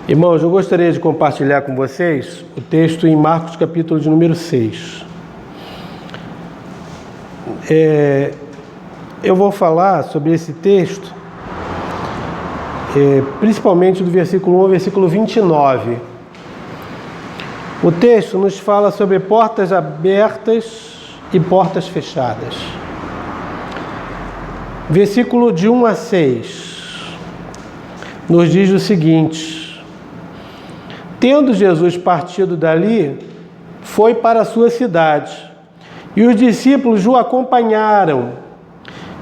Irmãos, eu gostaria de compartilhar com vocês o texto em Marcos, capítulo de número 6. Eu vou falar sobre esse texto, principalmente do versículo 1 ao versículo 29. O texto nos fala sobre portas abertas e portas fechadas. Versículo de 1 a 6 nos diz o seguinte: tendo Jesus partido dali, foi para a sua cidade, e os discípulos o acompanharam.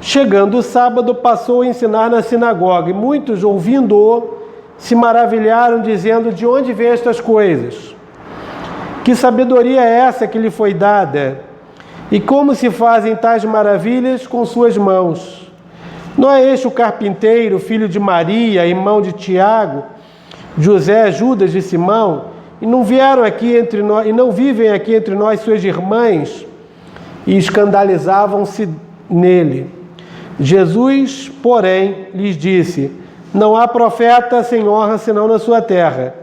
Chegando o sábado, passou a ensinar na sinagoga, e muitos, ouvindo-o, se maravilharam, dizendo: de onde vêm estas coisas? Que sabedoria é essa que lhe foi dada? E como se fazem tais maravilhas com suas mãos? Não é este o carpinteiro, filho de Maria, irmão de Tiago, José, Judas de Simão? E não vieram aqui entre nós, e não vivem aqui entre nós suas irmãs? E escandalizavam-se nele. Jesus, porém, lhes disse: não há profeta sem honra senão na sua terra,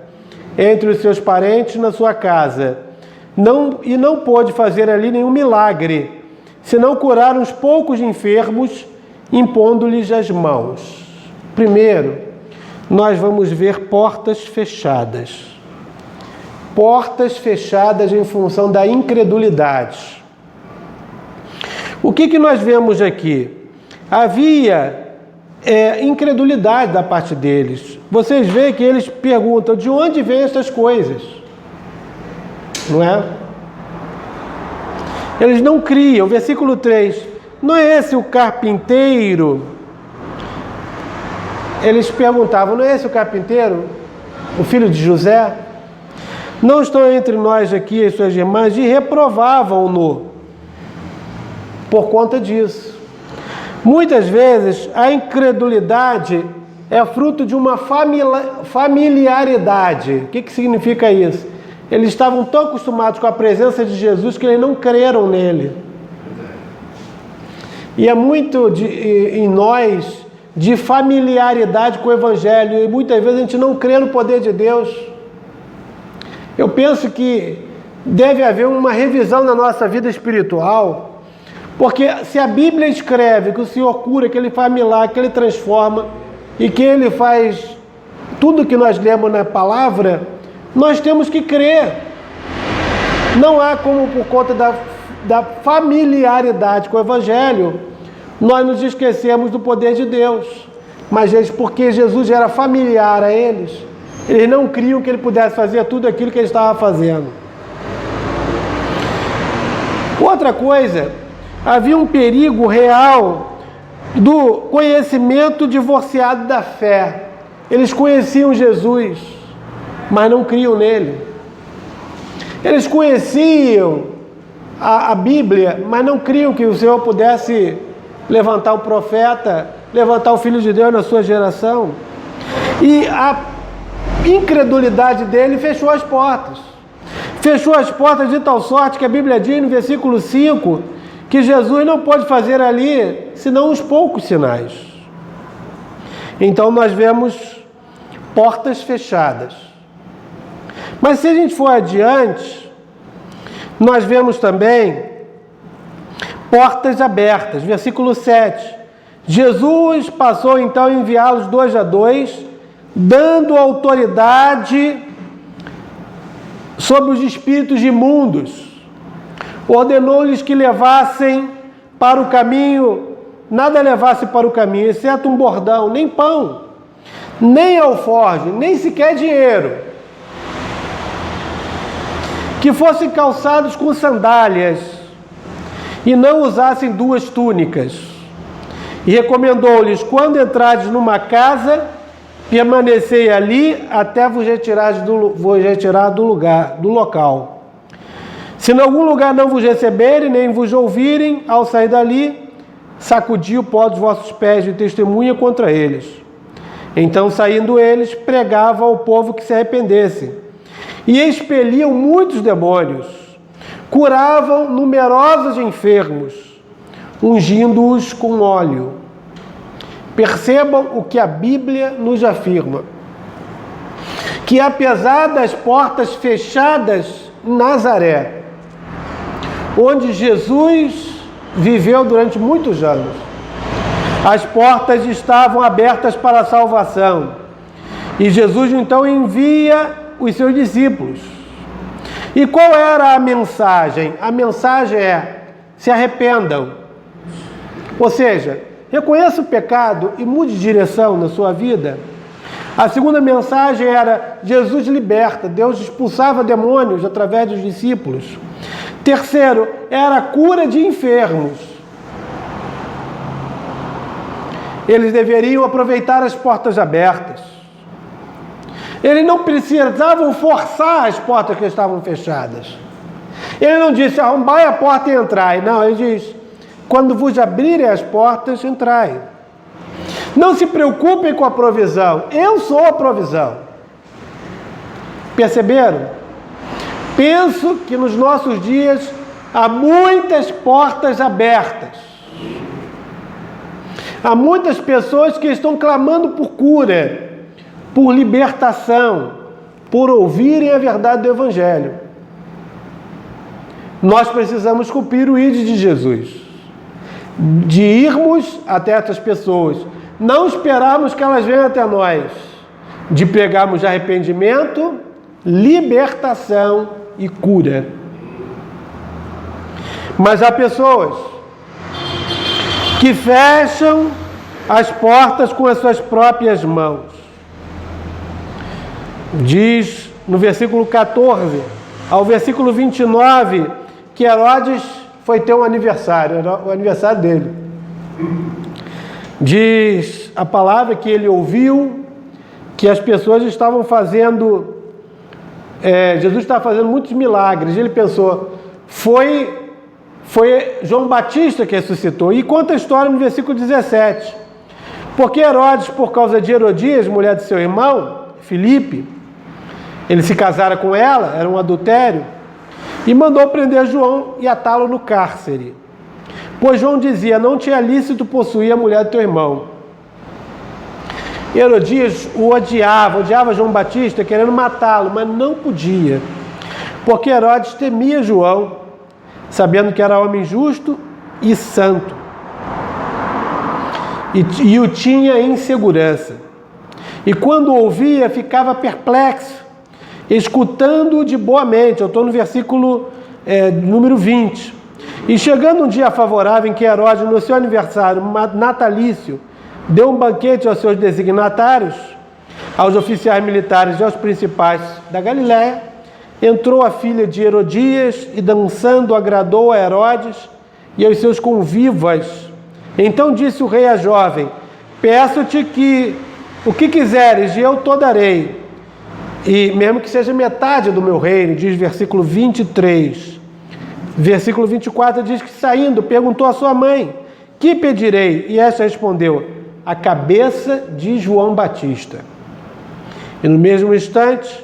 entre os seus parentes, na sua casa. E não pôde fazer ali nenhum milagre, senão curar uns poucos enfermos, impondo-lhes as mãos. Primeiro, nós vamos ver portas fechadas. Portas fechadas em função da incredulidade. O que nós vemos aqui? Havia incredulidade da parte deles. Vocês veem que eles perguntam: de onde vêm essas coisas? Não é? Eles não criam. Versículo 3. Não é esse o carpinteiro? Eles perguntavam: não é esse o carpinteiro? O filho de José? Não estão entre nós aqui as suas irmãs? E reprovavam-no por conta disso. Muitas vezes a incredulidade é fruto de uma familiaridade. O que significa isso? Eles estavam tão acostumados com a presença de Jesus que eles não creram nele. E é muito em nós de familiaridade com o Evangelho, e muitas vezes a gente não crê no poder de Deus. Eu penso que deve haver uma revisão na nossa vida espiritual, porque se a Bíblia escreve que o Senhor cura, que Ele faz milagre, que Ele transforma e que Ele faz tudo que nós lemos na palavra, nós temos que crer. Não há como, por conta da familiaridade com o Evangelho, nós nos esquecemos do poder de Deus. Mas porque Jesus era familiar a eles, eles não criam que Ele pudesse fazer tudo aquilo que Ele estava fazendo. Outra coisa, havia um perigo real do conhecimento divorciado da fé. Eles conheciam Jesus, mas não criam nele. Eles conheciam a Bíblia, mas não criam que o Senhor pudesse levantar o profeta, levantar o Filho de Deus na sua geração. E a incredulidade dele fechou as portas. Fechou as portas de tal sorte que a Bíblia diz no versículo 5 que Jesus não pode fazer ali senão uns poucos sinais. Então nós vemos portas fechadas. Mas se a gente for adiante, nós vemos também portas abertas. Versículo 7. Jesus passou então a enviá-los 2 a 2, dando autoridade sobre os espíritos imundos. Ordenou-lhes que levassem para o caminho, nada levasse para o caminho, exceto um bordão, nem pão, nem alforje, nem sequer dinheiro. Que fossem calçados com sandálias e não usassem 2 túnicas. E recomendou-lhes: quando entrardes numa casa, permanecei ali até vos retirar do local. Se em algum lugar não vos receberem, nem vos ouvirem, ao sair dali, sacudi o pó dos vossos pés de testemunha contra eles. Então, saindo eles, pregavam ao povo que se arrependesse. E expeliam muitos demônios. Curavam numerosos enfermos, ungindo-os com óleo. Percebam o que a Bíblia nos afirma. que apesar das portas fechadas em Nazaré, onde Jesus viveu durante muitos anos, as portas estavam abertas para a salvação. E Jesus então envia os seus discípulos. E qual era a mensagem? A mensagem é: se arrependam. Ou seja, reconheça o pecado e mude de direção na sua vida. A segunda mensagem era: Jesus liberta. Deus expulsava demônios através dos discípulos. Terceiro, era a cura de enfermos. Eles deveriam aproveitar as portas abertas. Eles não precisavam forçar as portas que estavam fechadas. Ele não disse: arrombai a porta e entrai. Não, ele diz: quando vos abrirem as portas, entrai. Não se preocupem com a provisão. Eu sou a provisão. Perceberam? Penso que nos nossos dias há muitas portas abertas. Há muitas pessoas que estão clamando por cura, por libertação, por ouvirem a verdade do Evangelho. Nós precisamos cumprir o ID de Jesus, de irmos até essas pessoas, não esperarmos que elas venham até nós, de pregarmos arrependimento, libertação e cura. Mas há pessoas que fecham as portas com as suas próprias mãos. Diz no versículo 14 ao versículo 29 que Herodes foi ter um aniversário, era o aniversário dele. Diz a palavra que ele ouviu que as pessoas estavam fazendo, Jesus estava fazendo muitos milagres. Ele pensou, foi João Batista que ressuscitou. E conta a história no versículo 17. Porque Herodes, por causa de Herodias, mulher de seu irmão, Filipe, ele se casara com ela, era um adultério, e mandou prender João e atá-lo no cárcere. Pois João dizia: não te é lícito possuir a mulher do teu irmão. Herodias o odiava João Batista, querendo matá-lo, mas não podia, porque Herodes temia João, sabendo que era homem justo e santo, e o tinha em segurança. E quando ouvia, ficava perplexo, escutando-o de boa mente. Eu estou no versículo número 20. E chegando um dia favorável em que Herodes, no seu aniversário natalício, deu um banquete aos seus designatários, aos oficiais militares e aos principais da Galiléia, entrou a filha de Herodias e, dançando, agradou a Herodes e aos seus convivas. Então disse o rei à jovem: peço-te que o que quiseres e eu te darei, e mesmo que seja metade do meu reino. Diz versículo 23. Versículo 24 diz que, saindo, perguntou à sua mãe: que pedirei? E esta respondeu: a cabeça de João Batista. E no mesmo instante,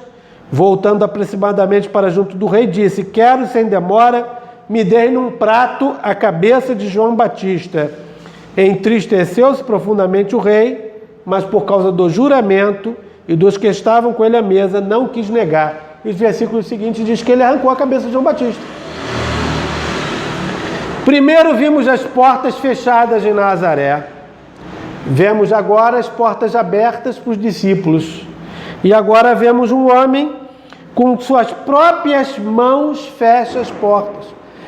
voltando aproximadamente para junto do rei, disse: quero, sem demora, me dê num prato a cabeça de João Batista. Entristeceu-se profundamente o rei, mas por causa do juramento e dos que estavam com ele à mesa, não quis negar. E o versículo seguinte diz que ele arrancou a cabeça de João Batista. Primeiro vimos as portas fechadas em Nazaré. Vemos agora as portas abertas para os discípulos. E agora vemos um homem com suas próprias mãos fecha as portas,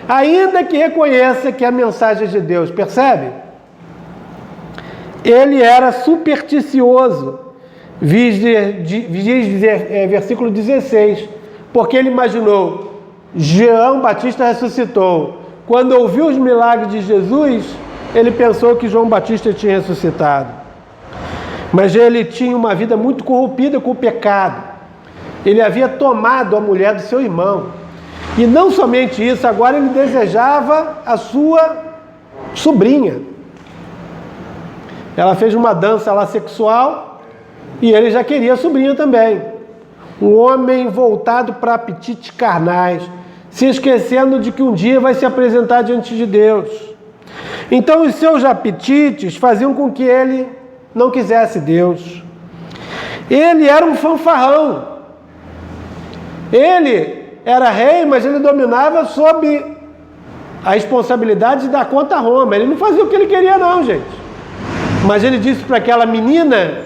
ainda que reconheça que é a mensagem de Deus. Percebe? Ele era supersticioso. Versículo 16. Porque ele imaginou: João Batista ressuscitou. Quando ouviu os milagres de Jesus, ele pensou que João Batista tinha ressuscitado. Mas ele tinha uma vida muito corrompida com o pecado. Ele havia tomado a mulher do seu irmão. E não somente isso, agora ele desejava a sua sobrinha. Ela fez uma dança lá sexual e ele já queria a sobrinha também. Um homem voltado para apetites carnais, se esquecendo de que um dia vai se apresentar diante de Deus. Então os seus apetites faziam com que ele não quisesse Deus. Ele era um fanfarrão. Ele era rei, mas ele dominava sob a responsabilidade de dar conta a Roma. Ele não fazia o que ele queria não, gente. Mas ele disse para aquela menina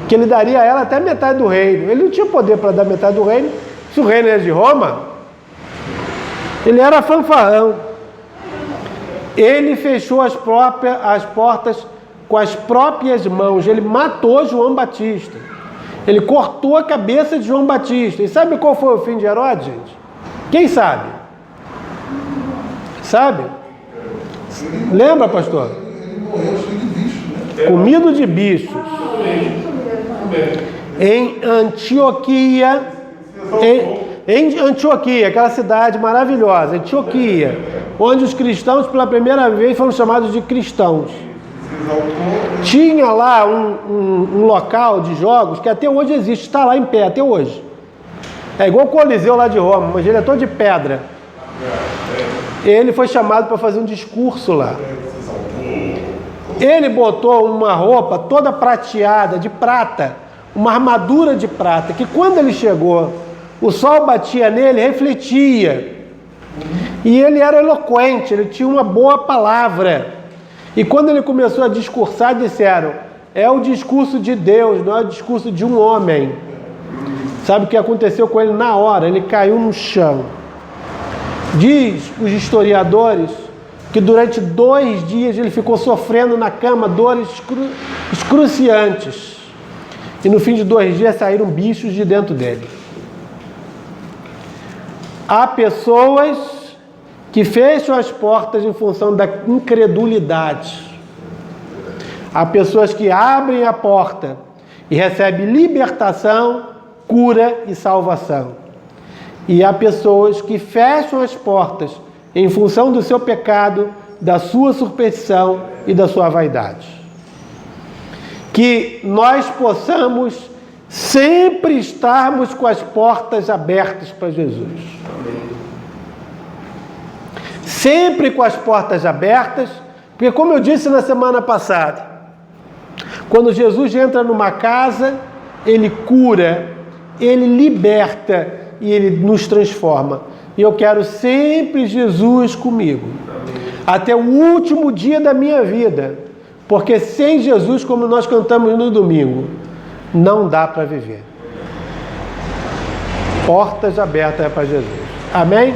que ele daria a ela até metade do reino. Ele não tinha poder para dar metade do reino. Se o reino era de Roma, ele era fanfarrão. Ele fechou as portas com as próprias mãos. Ele matou João Batista. Ele cortou a cabeça de João Batista. E sabe qual foi o fim de Herodes, gente? Quem sabe? Sabe? Lembra, pastor? Ele morreu cheio de bicho, né? Comido de bichos. Em Antioquia, em Antioquia, aquela cidade maravilhosa, Antioquia, onde os cristãos pela primeira vez foram chamados de cristãos. Tinha lá um local de jogos que até hoje existe, está lá em pé, até hoje. É igual o Coliseu lá de Roma, mas ele é todo de pedra. Ele foi chamado para fazer um discurso lá. Ele botou uma roupa toda prateada, de prata, uma armadura de prata, que quando ele chegou, o sol batia nele, refletia. E ele era eloquente, ele tinha uma boa palavra. E quando ele começou a discursar, disseram, é o discurso de Deus, não é o discurso de um homem. Sabe o que aconteceu com ele na hora? Ele caiu no chão. Diz os historiadores que durante 2 dias ele ficou sofrendo na cama dores excruciantes. E no fim de 2 dias saíram bichos de dentro dele. Há pessoas que fecham as portas em função da incredulidade. Há pessoas que abrem a porta e recebem libertação, cura e salvação. E há pessoas que fecham as portas em função do seu pecado, da sua superstição e da sua vaidade. Que nós possamos sempre estarmos com as portas abertas para Jesus. Sempre com as portas abertas, porque como eu disse na semana passada, quando Jesus entra numa casa, ele cura, ele liberta e ele nos transforma. E eu quero sempre Jesus comigo, até o último dia da minha vida, porque sem Jesus, como nós cantamos no domingo, não dá para viver. Portas abertas para Jesus. Amém?